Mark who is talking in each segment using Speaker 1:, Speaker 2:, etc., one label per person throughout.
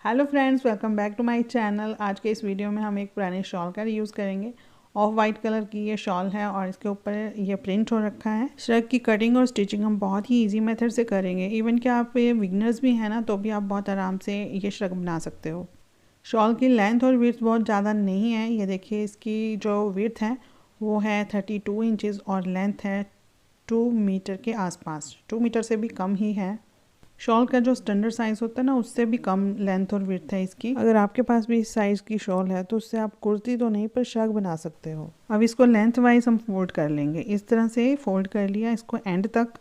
Speaker 1: Hello friends, welcome back to my channel. आज के इस वीडियो में हम एक पुराने शॉल का यूज़ करेंगे। ऑफ वाइट कलर की ये शॉल है और इसके ऊपर ये प्रिंट हो रखा है। श्रग की कटिंग और स्टिचिंग हम बहुत ही इजी मेथड से करेंगे। इवन कि आप ये बिगनर्स भी हैं ना, तो भी आप बहुत आराम से ये श्रग बना सकते हो। शॉल की लेंथ और विड्थ बहुत ज़्यादा नहीं है। ये देखिए, इसकी जो विड्थ है वो है 32 इंचज़ और लेंथ है 2 मीटर के आसपास। 2 मीटर से भी कम ही है। शॉल का जो स्टैंडर्ड साइज़ होता है ना, उससे भी कम लेंथ और विड्थ है इसकी। अगर आपके पास भी इस साइज़ की शॉल है तो उससे आप कुर्ती तो नहीं पर श्रग बना सकते हो। अब इसको लेंथ वाइज हम फोल्ड कर लेंगे। इस तरह से फोल्ड कर लिया इसको एंड तक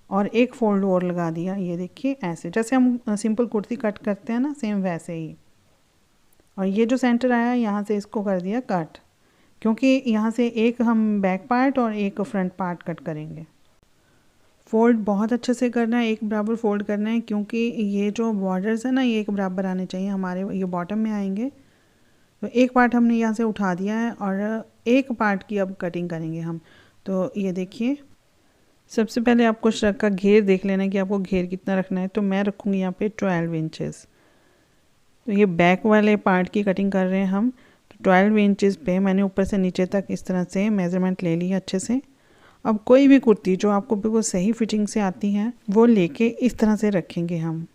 Speaker 1: और एक फोल्ड और लगा दिया। ये देखिए, ऐसे जैसे हम सिंपल कुर्ती कट करते हैं ना, सेम वैसे ही। और ये जो सेंटर आया यहाँ से इसको कर दिया कट, क्योंकि यहाँ से एक हम बैक पार्ट और एक फ्रंट पार्ट कट करेंगे। फोल्ड बहुत अच्छे से करना है, एक बराबर फोल्ड करना है, क्योंकि ये जो बॉर्डर्स है ना, ये एक बराबर आने चाहिए। हमारे ये बॉटम में आएंगे। तो एक पार्ट हमने यहाँ से उठा दिया है और एक पार्ट की अब कटिंग करेंगे हम। तो ये देखिए, सबसे पहले आपको श्रग का घेर देख लेना है कि आपको घेर कितना रखना है। तो मैं रखूँगी यहाँ पे 12 इंचज़। तो ये बैक वाले पार्ट की कटिंग कर रहे हैं हम। तो 12 इंचज़ पे मैंने ऊपर से नीचे तक इस तरह से मेज़रमेंट ले ली है अच्छे से। अब कोई भी कुर्ती जो आपको बिल्कुल सही फिटिंग से आती है वो लेके इस तरह से रखेंगे हम।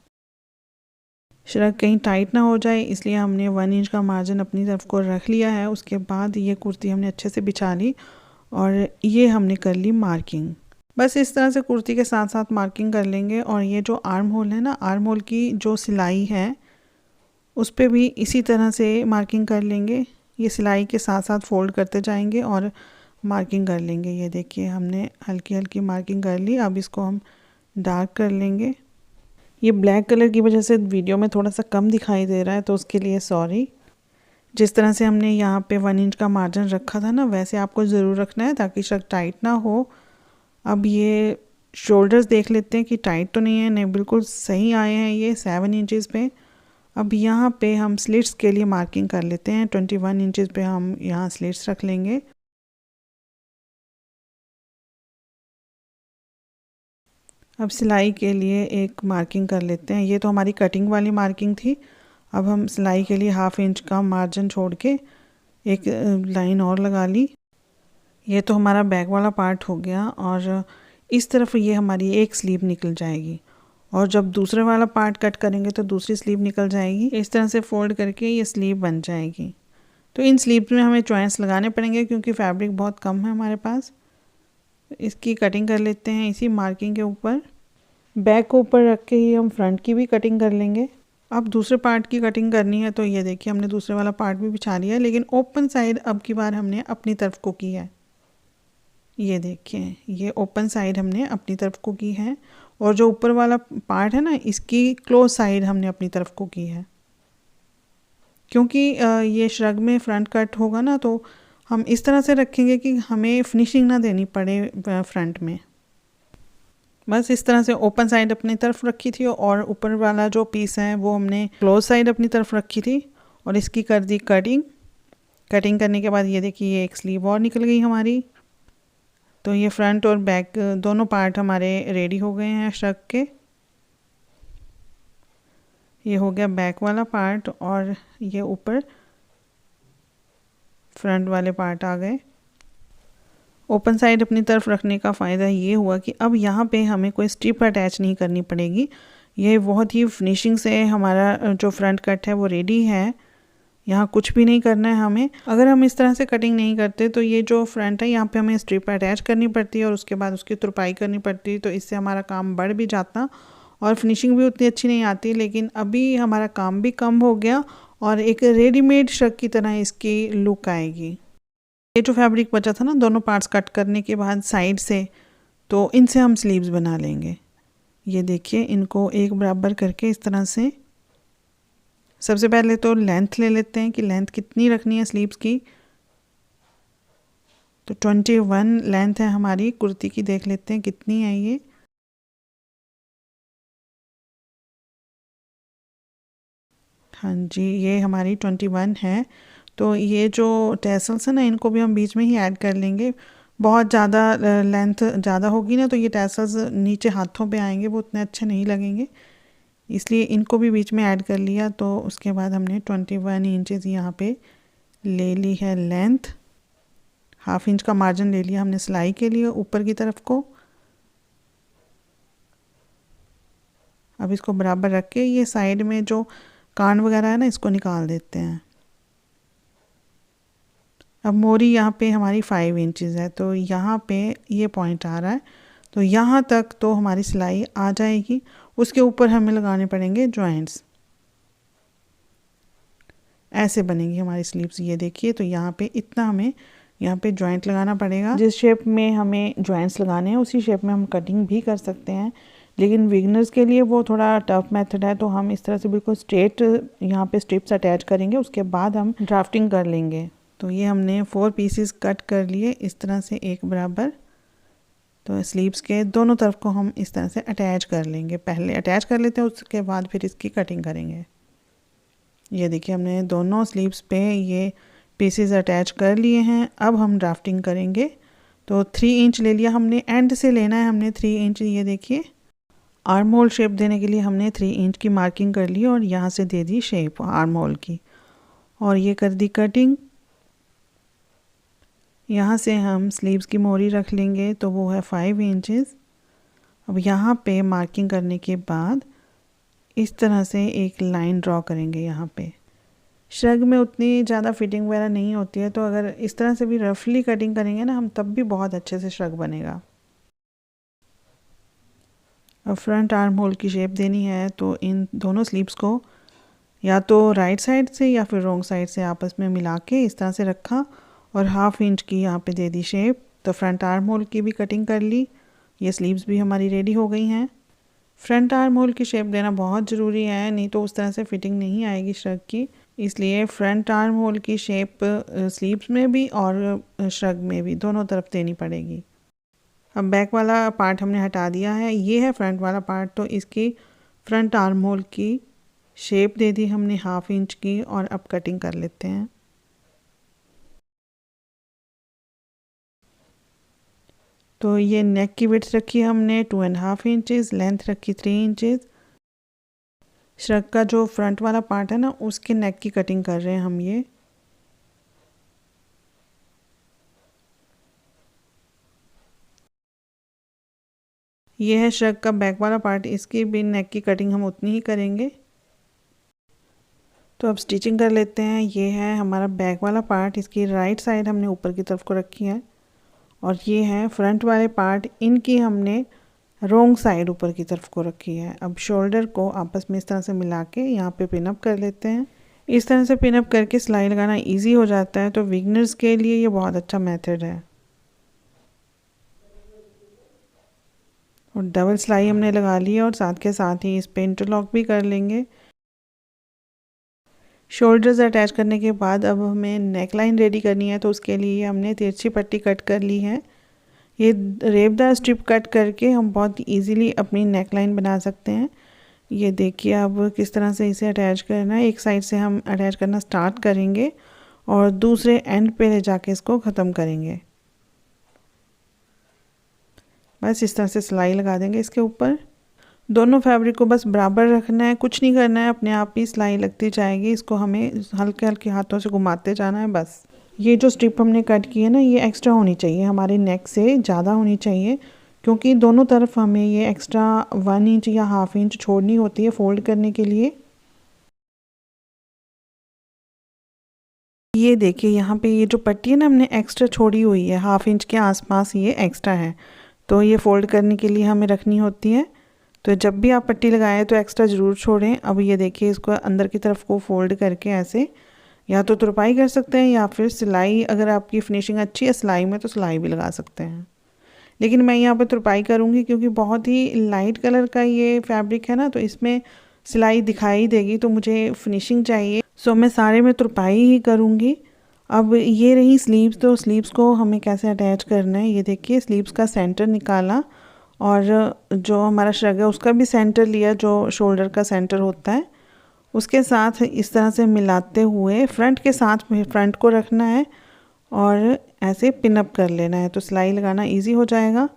Speaker 1: श्रग कहीं टाइट ना हो जाए, इसलिए हमने 1 इंच का मार्जिन अपनी तरफ को रख लिया है। उसके बाद ये कुर्ती हमने अच्छे से बिछा ली और ये हमने कर ली मार्किंग। बस इस तरह से कुर्ती के साथ साथ मार्किंग कर लेंगे। और ये जो आर्म होल है ना, आर्म होल की जो सिलाई है उस पर भी इसी तरह से मार्किंग कर लेंगे। ये सिलाई के साथ साथ फोल्ड करते जाएंगे और मार्किंग कर लेंगे। ये देखिए, हमने हल्की हल्की मार्किंग कर ली। अब इसको हम डार्क कर लेंगे। ये ब्लैक कलर की वजह से वीडियो में थोड़ा सा कम दिखाई दे रहा है, तो उसके लिए सॉरी। जिस तरह से हमने यहाँ पे 1 इंच का मार्जिन रखा था ना, वैसे आपको ज़रूर रखना है ताकि शर्ट टाइट ना हो। अब ये शोल्डर्स देख लेते हैं कि टाइट तो नहीं है। नहीं, बिल्कुल सही आए हैं ये 7 इंचज़ पे। अब यहाँ पे हम स्लिट्स के लिए मार्किंग कर लेते हैं। 21 इंचज़ पे हम यहाँ स्लिट्स रख लेंगे। अब सिलाई के लिए एक मार्किंग कर लेते हैं। ये तो हमारी कटिंग वाली मार्किंग थी। अब हम सिलाई के लिए 1/2 इंच का मार्जिन छोड़ के एक लाइन और लगा ली। ये तो हमारा बैक वाला पार्ट हो गया और इस तरफ ये हमारी एक स्लीव निकल जाएगी और जब दूसरे वाला पार्ट कट करेंगे तो दूसरी स्लीव निकल जाएगी। इस तरह से फोल्ड करके ये स्लीव बन जाएगी। तो इन स्लीव्स में हमें जॉइंट्स लगाने पड़ेंगे क्योंकि फैब्रिक बहुत कम है हमारे पास। इसकी कटिंग कर लेते हैं इसी मार्किंग के ऊपर। बैक को ऊपर रख के ही हम फ्रंट की भी कटिंग कर लेंगे। अब दूसरे पार्ट की कटिंग करनी है। तो ये देखिए, हमने दूसरे वाला पार्ट भी बिछा लिया है, लेकिन ओपन साइड अब की बार हमने अपनी तरफ को की है। ये देखिए, ये ओपन साइड हमने अपनी तरफ को की है और जो ऊपर वाला पार्ट है ना, इसकी क्लोज साइड हमने अपनी तरफ को की है। क्योंकि ये श्रग में फ्रंट कट होगा ना, तो हम इस तरह से रखेंगे कि हमें फिनिशिंग ना देनी पड़े फ्रंट में। बस इस तरह से ओपन साइड अपनी तरफ रखी थी और ऊपर वाला जो पीस है वो हमने क्लोज साइड अपनी तरफ रखी थी और इसकी कर दी कटिंग। कटिंग करने के बाद ये देखिए, ये एक स्लीव और निकल गई हमारी। तो ये फ्रंट और बैक दोनों पार्ट हमारे रेडी हो गए हैं श्रग के। ये हो गया बैक वाला पार्ट और ये ऊपर फ्रंट वाले पार्ट आ गए। ओपन साइड अपनी तरफ रखने का फ़ायदा ये हुआ कि अब यहाँ पे हमें कोई स्ट्रिप अटैच नहीं करनी पड़ेगी। ये बहुत ही फिनिशिंग से हमारा जो फ्रंट कट है वो रेडी है। यहाँ कुछ भी नहीं करना है हमें। अगर हम इस तरह से कटिंग नहीं करते तो ये जो फ्रंट है यहाँ पे हमें स्ट्रिप अटैच करनी पड़ती है और उसके बाद उसकी तुरपाई करनी पड़ती है। तो इससे हमारा काम बढ़ भी जाता और फिनिशिंग भी उतनी अच्छी नहीं आती। लेकिन अभी हमारा काम भी कम हो गया और एक रेडीमेड श्रग की तरह इसकी लुक आएगी। ये जो फैब्रिक बचा था ना, दोनों पार्ट्स कट करने के बाद साइड से, तो इनसे हम स्लीव्स बना लेंगे। ये देखिए, इनको एक बराबर करके इस तरह से सबसे पहले तो लेंथ ले लेते हैं कि लेंथ कितनी रखनी है स्लीव्स की। तो 21 लेंथ है हमारी कुर्ती की। देख लेते हैं कितनी है ये। हाँ जी, ये हमारी 21 है। तो ये जो टैसल्स है ना, इनको भी हम बीच में ही ऐड कर लेंगे। बहुत ज़्यादा लेंथ ज़्यादा होगी ना, तो ये टैसल्स नीचे हाथों पे आएंगे, वो उतने अच्छे नहीं लगेंगे। इसलिए इनको भी बीच में ऐड कर लिया। तो उसके बाद हमने 21 इंचेस यहाँ पे ले ली है लेंथ, हाफ इंच का मार्जिन ले लिया हमने सिलाई के लिए ऊपर की तरफ को। अब इसको बराबर रख के ये साइड में जो कान वगैरह है ना, इसको निकाल देते हैं। अब मोरी यहाँ पे हमारी 5 इंचेस है, तो यहाँ पे ये पॉइंट आ रहा है, तो यहाँ तक तो हमारी सिलाई आ जाएगी। उसके ऊपर हमें लगाने पड़ेंगे जॉइंट्स, ऐसे बनेंगी हमारी स्लीव्स। ये देखिए, तो यहाँ पे इतना हमें यहाँ पे जॉइंट लगाना पड़ेगा। जिस शेप में हमें जॉइंट्स लगाने हैं उसी शेप में हम कटिंग भी कर सकते हैं, लेकिन बिगिनर्स के लिए वो थोड़ा टफ मेथड है। तो हम इस तरह से बिल्कुल स्ट्रेट यहाँ पे स्ट्रिप्स अटैच करेंगे, उसके बाद हम ड्राफ्टिंग कर लेंगे। तो ये हमने 4 पीसेस कट कर लिए इस तरह से एक बराबर। तो स्लीव्स के दोनों तरफ को हम इस तरह से अटैच कर लेंगे, पहले अटैच कर लेते हैं, उसके बाद फिर इसकी कटिंग करेंगे। ये देखिए, हमने दोनों स्लीव्स पे ये पीसेस अटैच कर लिए हैं। अब हम ड्राफ्टिंग करेंगे। तो 3 इंच ले लिया हमने, एंड से लेना है हमने 3 इंच। ये देखिए, आर्म होल शेप देने के लिए हमने 3 इंच की मार्किंग कर ली और यहाँ से दे दी शेप आर्म होल की, और ये कर दी कटिंग। यहाँ से हम स्लीव्स की मोरी रख लेंगे, तो वो है 5 इंचेस। अब यहाँ पे मार्किंग करने के बाद इस तरह से एक लाइन ड्रॉ करेंगे। यहाँ पे श्रग में उतनी ज़्यादा फिटिंग वगैरह नहीं होती है, तो अगर इस तरह से भी रफली कटिंग करेंगे ना हम, तब भी बहुत अच्छे से श्रग बनेगा। अब फ्रंट आर्म होल की शेप देनी है, तो इन दोनों स्लीव्स को या तो राइट साइड से या फिर रॉन्ग साइड से आपस में मिला के इस तरह से रखा और हाफ इंच की यहाँ पे दे दी शेप। तो फ्रंट आर्म होल की भी कटिंग कर ली। ये स्लीव्स भी हमारी रेडी हो गई हैं। फ्रंट आर्म होल की शेप देना बहुत ज़रूरी है, नहीं तो उस तरह से फिटिंग नहीं आएगी श्रग की। इसलिए फ्रंट आर्म होल की शेप स्लीव्स में भी और श्रग में भी दोनों तरफ देनी पड़ेगी। अब बैक वाला पार्ट हमने हटा दिया है, ये है फ्रंट वाला पार्ट। तो इसकी फ्रंट आर्म होल की शेप दे दी हमने हाफ इंच की, और अब कटिंग कर लेते हैं। तो ये नेक की विड्थ रखी हमने 2.5 इंचेस, लेंथ रखी 3 इंचेस। श्रग का जो फ्रंट वाला पार्ट है ना, उसके नेक की कटिंग कर रहे हैं हम। ये है श्रग का बैक वाला पार्ट, इसकी भी नेक की कटिंग हम उतनी ही करेंगे। तो अब स्टिचिंग कर लेते हैं। ये है हमारा बैक वाला पार्ट, इसकी राइट साइड हमने ऊपर की तरफ को रखी है, और ये है फ्रंट वाले पार्ट, इनकी हमने रॉन्ग साइड ऊपर की तरफ को रखी है। अब शोल्डर को आपस में इस तरह से मिला के यहाँ पे पिन अप कर लेते हैं। इस तरह से पिन अप करके सिलाई लगाना इजी हो जाता है, तो बिगिनर्स के लिए ये बहुत अच्छा मेथड है। और डबल सिलाई हमने लगा ली है, और साथ के साथ ही इस पे इंटरलॉक भी कर लेंगे। शोल्डर्स अटैच करने के बाद अब हमें नेक लाइन रेडी करनी है, तो उसके लिए हमने तिरछी पट्टी कट कर ली है। ये रेबदार स्ट्रिप कट करके हम बहुत इजीली अपनी नेक लाइन बना सकते हैं। ये देखिए, अब किस तरह से इसे अटैच करना है। एक साइड से हम अटैच करना स्टार्ट करेंगे और दूसरे एंड पे ले जाके इसको ख़त्म करेंगे। बस इस तरह से सिलाई लगा देंगे इसके ऊपर। दोनों फैब्रिक को बस बराबर रखना है, कुछ नहीं करना है, अपने आप ही सिलाई लगती जाएगी। इसको हमें हल्के हल्के हाथों से घुमाते जाना है बस। ये जो स्ट्रिप हमने कट की है ना, ये एक्स्ट्रा होनी चाहिए, हमारे नेक से ज़्यादा होनी चाहिए, क्योंकि दोनों तरफ हमें ये एक्स्ट्रा 1 इंच या हाफ इंच छोड़नी होती है फोल्ड करने के लिए। ये देखिए, यहाँ पे ये जो पट्टी है ना, हमने एक्स्ट्रा छोड़ी हुई है, हाफ इंच के आसपास ये एक्स्ट्रा है, तो ये फोल्ड करने के लिए हमें रखनी होती है। तो जब भी आप पट्टी लगाएं तो एक्स्ट्रा ज़रूर छोड़ें। अब ये देखिए, इसको अंदर की तरफ को फोल्ड करके ऐसे या तो तुरपाई कर सकते हैं, या फिर सिलाई, अगर आपकी फिनिशिंग अच्छी है सिलाई में तो सिलाई भी लगा सकते हैं। लेकिन मैं यहाँ पे तुरपाई करूँगी, क्योंकि बहुत ही लाइट कलर का ये फैब्रिक है ना, तो इसमें सिलाई दिखाई देगी, तो मुझे फिनिशिंग चाहिए, सो मैं सारे में तुरपाई ही करूँगी। अब ये रही स्लीव्स, तो स्लीव्स को हमें कैसे अटैच करना है। ये देखिए, स्लीव्स का सेंटर निकाला, और जो हमारा श्रग है उसका भी सेंटर लिया, जो शोल्डर का सेंटर होता है, उसके साथ इस तरह से मिलाते हुए फ्रंट के साथ फ्रंट को रखना है और ऐसे पिन अप कर लेना है, तो सिलाई लगाना इजी हो जाएगा।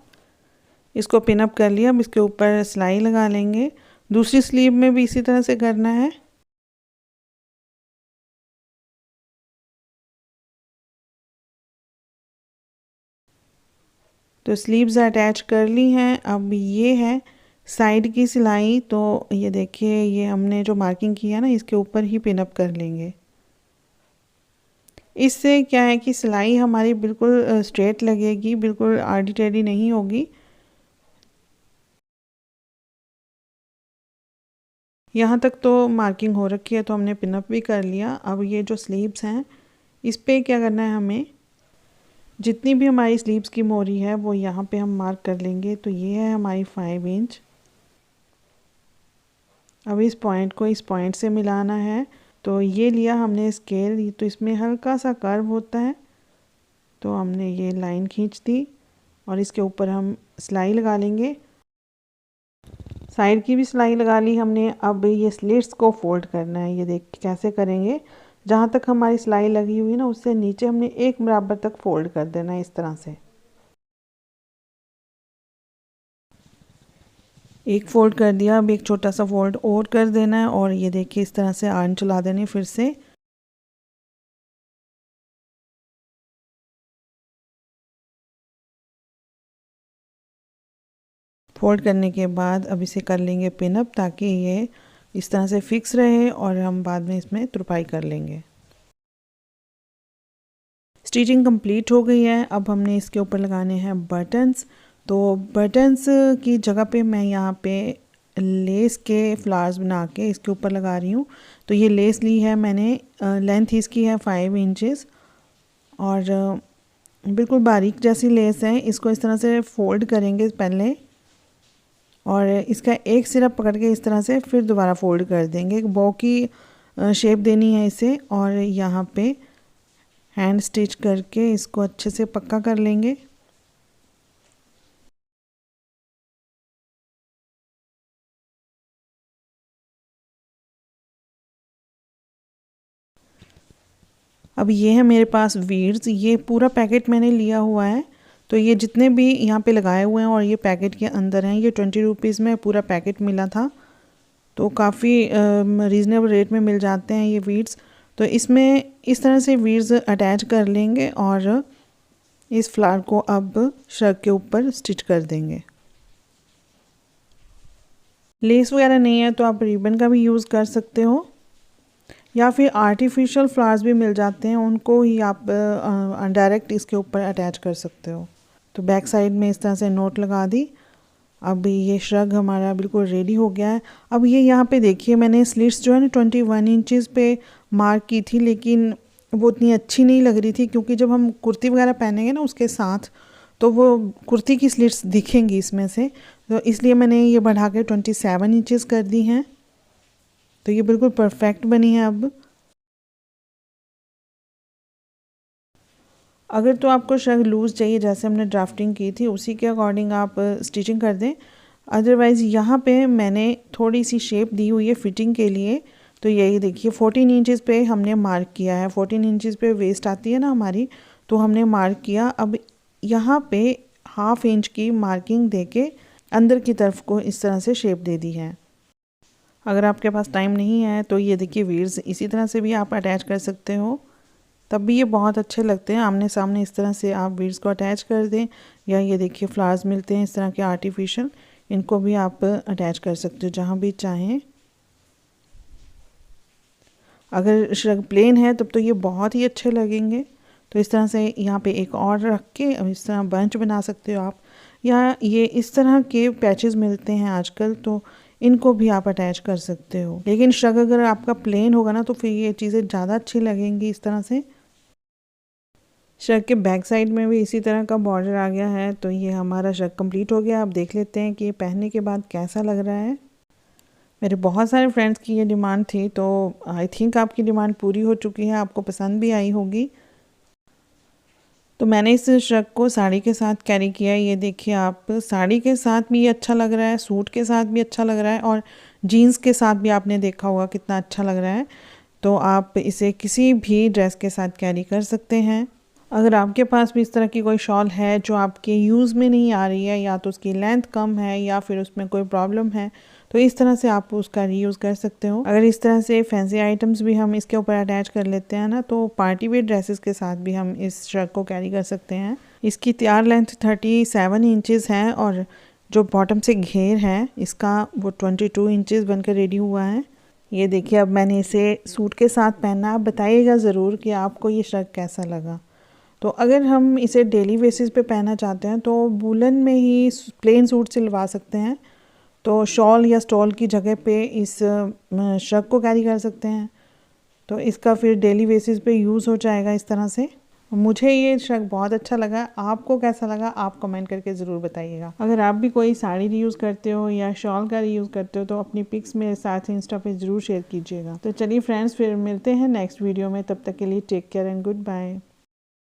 Speaker 1: इसको पिन अप कर लिया, अब इसके ऊपर सिलाई लगा लेंगे। दूसरी स्लीव में भी इसी तरह से करना है। तो स्लीव्स अटैच कर ली हैं। अब ये है साइड की सिलाई। तो ये देखिए, ये हमने जो मार्किंग की है ना, इसके ऊपर ही पिन अप कर लेंगे। इससे क्या है कि सिलाई हमारी बिल्कुल स्ट्रेट लगेगी, बिल्कुल आड़ी टेढ़ी नहीं होगी। यहाँ तक तो मार्किंग हो रखी है, तो हमने पिन अप भी कर लिया। अब ये जो स्लीव्स हैं, इस पे क्या करना है, हमें जितनी भी हमारी स्लीव्स की मोरी है वो यहाँ पे हम मार्क कर लेंगे। तो ये है हमारी 5 इंच। अब इस पॉइंट को इस पॉइंट से मिलाना है। तो ये लिया हमने स्केल, तो इसमें हल्का सा कर्व होता है, तो हमने ये लाइन खींच दी और इसके ऊपर हम सिलाई लगा लेंगे। साइड की भी सिलाई लगा ली हमने। अब ये स्लिट्स को फोल्ड करना है। ये देख कैसे करेंगे, जहाँ तक हमारी सिलाई लगी हुई है ना, उससे नीचे हमने एक बराबर तक फोल्ड कर देना है, इस तरह से। एक फोल्ड कर दिया, अब एक छोटा सा फोल्ड और कर देना है और ये देखिए इस तरह से आर्म चला देनी फिर से। फोल्ड करने के बाद अब इसे कर लेंगे पिन अप, ताकि ये इस तरह से फिक्स रहे और हम बाद में इसमें तुरपाई कर लेंगे। स्टिचिंग कंप्लीट हो गई है। अब हमने इसके ऊपर लगाने हैं बटन्स। तो बटन्स की जगह पे मैं यहाँ पे लेस के फ्लावर्स बना के इसके ऊपर लगा रही हूँ। तो ये लेस ली है मैंने, लेंथ इसकी है 5 इंचेस और बिल्कुल बारीक जैसी लेस है। इसको इस तरह से फोल्ड करेंगे पहले और इसका एक सिरा पकड़ के इस तरह से फिर दोबारा फोल्ड कर देंगे। एक बॉ की शेप देनी है इसे और यहाँ पे हैंड स्टिच करके इसको अच्छे से पक्का कर लेंगे। अब ये है मेरे पास वीड्स। ये पूरा पैकेट मैंने लिया हुआ है। तो ये जितने भी यहाँ पे लगाए हुए हैं और ये पैकेट के अंदर हैं, ये 20 रुपीज़ में पूरा पैकेट मिला था। तो काफ़ी रीज़नेबल रेट में मिल जाते हैं ये वीड्स। तो इसमें इस तरह से वीड्स अटैच कर लेंगे और इस फ्लावर को अब श्रग के ऊपर स्टिच कर देंगे। लेस वगैरह नहीं है तो आप रिबन का भी यूज़ कर सकते हो, या फिर आर्टिफिशियल फ्लावर्स भी मिल जाते हैं, उनको ही आप डायरेक्ट इसके ऊपर अटैच कर सकते हो। तो बैक साइड में इस तरह से नोट लगा दी। अब ये श्रग हमारा बिल्कुल रेडी हो गया है। अब ये यहाँ पे देखिए, मैंने स्लिट्स जो है ना 21 इंचेस पे मार्क की थी, लेकिन वो उतनी अच्छी नहीं लग रही थी, क्योंकि जब हम कुर्ती वगैरह पहनेंगे ना उसके साथ, तो वो कुर्ती की स्लिट्स दिखेंगी इसमें से। तो इसलिए मैंने ये बढ़ा के 27 इंचेस कर दी हैं। तो ये बिल्कुल परफेक्ट बनी है। अब अगर तो आपको श्रग लूज़ चाहिए, जैसे हमने ड्राफ्टिंग की थी उसी के अकॉर्डिंग आप स्टिचिंग कर दें। अदरवाइज़ यहाँ पे मैंने थोड़ी सी शेप दी हुई है फिटिंग के लिए। तो यही देखिए 14 इंचेस पे हमने मार्क किया है। 14 इंचेस पे वेस्ट आती है ना हमारी, तो हमने मार्क किया। अब यहाँ पे 1/2 इंच की मार्किंग देके अंदर की तरफ को इस तरह से शेप दे दी है। अगर आपके पास टाइम नहीं है तो ये देखिए वीड्स इसी तरह से भी आप अटैच कर सकते हो, तब भी ये बहुत अच्छे लगते हैं। आमने सामने इस तरह से आप बीड्स को अटैच कर दें, या ये देखिए फ्लावर्स मिलते हैं इस तरह के आर्टिफिशियल, इनको भी आप अटैच कर सकते हो जहाँ भी चाहें। अगर श्रग प्लेन है तब तो ये बहुत ही अच्छे लगेंगे। तो इस तरह से यहाँ पे एक और रख के अब इस तरह बंच बना सकते हो आप, या ये इस तरह के पैचेस मिलते हैं आजकल, तो इनको भी आप अटैच कर सकते हो। लेकिन श्रग अगर आपका प्लेन होगा ना तो फिर ये चीज़ें ज़्यादा अच्छी लगेंगी इस तरह से। श्रग के बैक साइड में भी इसी तरह का बॉर्डर आ गया है। तो ये हमारा श्रग कंप्लीट हो गया। अब देख लेते हैं कि ये पहनने के बाद कैसा लग रहा है। मेरे बहुत सारे फ्रेंड्स की ये डिमांड थी, तो आई थिंक आपकी डिमांड पूरी हो चुकी है, आपको पसंद भी आई होगी। तो मैंने इस श्रग को साड़ी के साथ कैरी किया है। ये देखिए आप, साड़ी के साथ भी ये अच्छा लग रहा है, सूट के साथ भी अच्छा लग रहा है, और जीन्स के साथ भी आपने देखा होगा कितना अच्छा लग रहा है। तो आप इसे किसी भी ड्रेस के साथ कैरी कर सकते हैं। अगर आपके पास भी इस तरह की कोई शॉल है जो आपके यूज़ में नहीं आ रही है, या तो उसकी लेंथ कम है या फिर उसमें कोई प्रॉब्लम है, तो इस तरह से आप उसका रीयूज़ कर सकते हो। अगर इस तरह से फैंसी आइटम्स भी हम इसके ऊपर अटैच कर लेते हैं ना, तो पार्टी वेयर ड्रेसेस के साथ भी हम इस श्रग को कैरी कर सकते हैं। इसकी तैयार लेंथ 37 इंचेस है और जो बॉटम से घेर है इसका वो 22 इंचेस बनकर रेडी हुआ है। ये देखिए, अब मैंने इसे सूट के साथ पहना। आप बताइएगा ज़रूर कि आपको ये श्रग कैसा लगा। तो अगर हम इसे डेली बेसिस पे पहनना चाहते हैं तो वूलन में ही प्लेन सूट सिलवा सकते हैं, तो शॉल या स्टॉल की जगह पे इस श्रग को कैरी कर सकते हैं। तो इसका फिर डेली बेसिस पे यूज़ हो जाएगा इस तरह से। मुझे ये श्रग बहुत अच्छा लगा। आपको कैसा लगा आप कमेंट करके ज़रूर बताइएगा। अगर आप भी कोई साड़ी रीयूज़ करते हो या शॉल का रीयूज़ करते हो तो अपनी पिक्स मेरे साथ इंस्टा पे ज़रूर शेयर कीजिएगा। तो चलिए फ्रेंड्स, फिर मिलते हैं नेक्स्ट वीडियो में। तब तक के लिए take care and good bye.